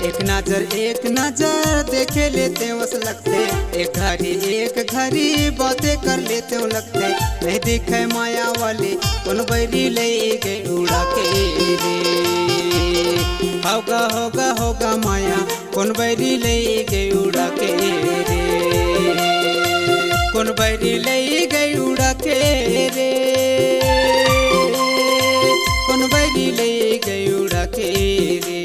एक नजर देखे लेते वस लगते, एक घड़ी बातें कर लेते हो लगते। नहीं दिखे माया वाली कौन बैरी ले गए उड़ा के रे। होगा होगा होगा माया कौन बैरी ले गए उड़ा के रे। कौन बैरी ले गए उड़ा के रे। कौन बैरी ले गए उड़ा के रे।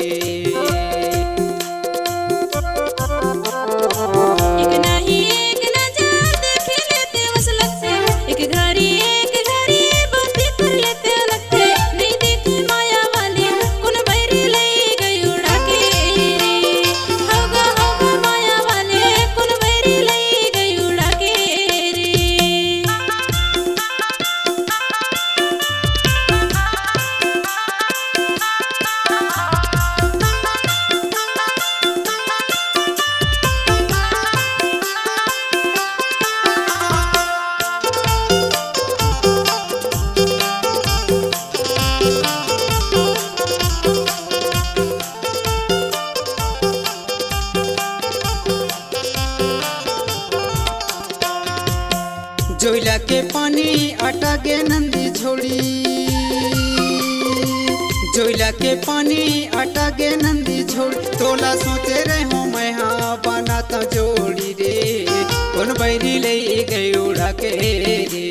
जोइला के पानी अटा गे नंदी झोड़ी। जोइला के पानी अटा गे नंदी झोड़ी। तोला सोचे रहे हो मैं हाँ बनाता जोड़ी रे। कौन बैरी ले गई उड़ा के रे।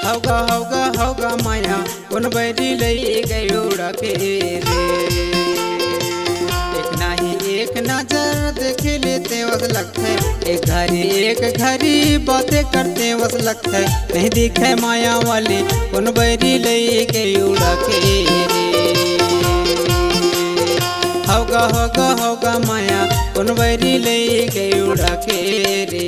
होगा होगा होगा माया कौन बैरी ले गई उड़ा के रे। एक नजर देखे लेते वस लगते, एक घड़ी बातें करते वस लगते। नहीं दिखे माया वाली कौन बैरी ले गई उड़ा के रे। होगा होगा होगा माया कौन बैरी ले गई उड़ा के रे।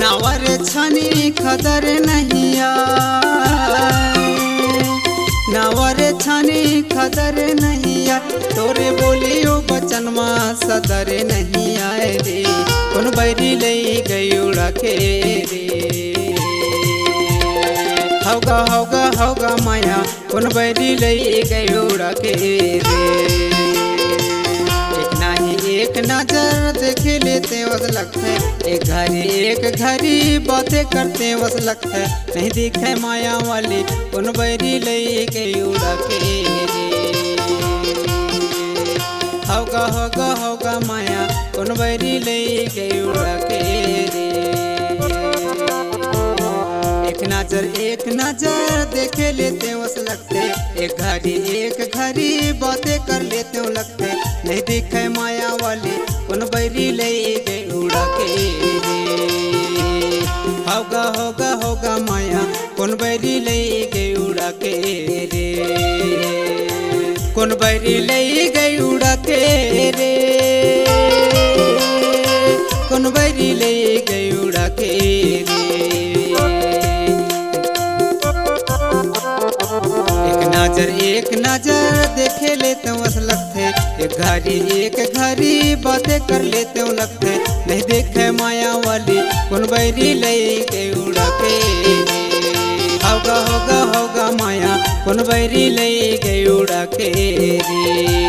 नावर छनी खदर नहीं आए। नावर छनी खदर नहीं आए। तोरे बोलियो बचन माँ सदर नहीं आए रे। कौन बैरी ले गई उड़ा के रे। होगा होगा होगा माया कौन बैरी ले गई उड़ा के रे। एक नजर देखे लेते वस लगते, एक घड़ी बातें करते वस लगते। नहीं दिखे माया वाली कौन बैरी ले गई उड़ा के रे। होगा होगा होगा माया कौन बैरी ले गई उड़ा के रे। एक नजर देखे लेते वस लगते, एक घड़ी बातें कर लेते हो लगते। नहीं दिखे माया वाली कौन बैरी ले गई उड़ा के रे। होगा होगा होगा माया कौन बैरी ले गई उड़ा के रे। कौन बैरी ले गई उड़ा के रे, कौन बैरी ले गई उड़ा के रे। एक नजर देखे लेते वस लगते, एक घड़ी बातें कर लेते लगते। नहीं देखे माया वाली कौन बैरी ले गई उड़ा के रे। होगा माया कौन बैरी ले गई उड़ा के रे।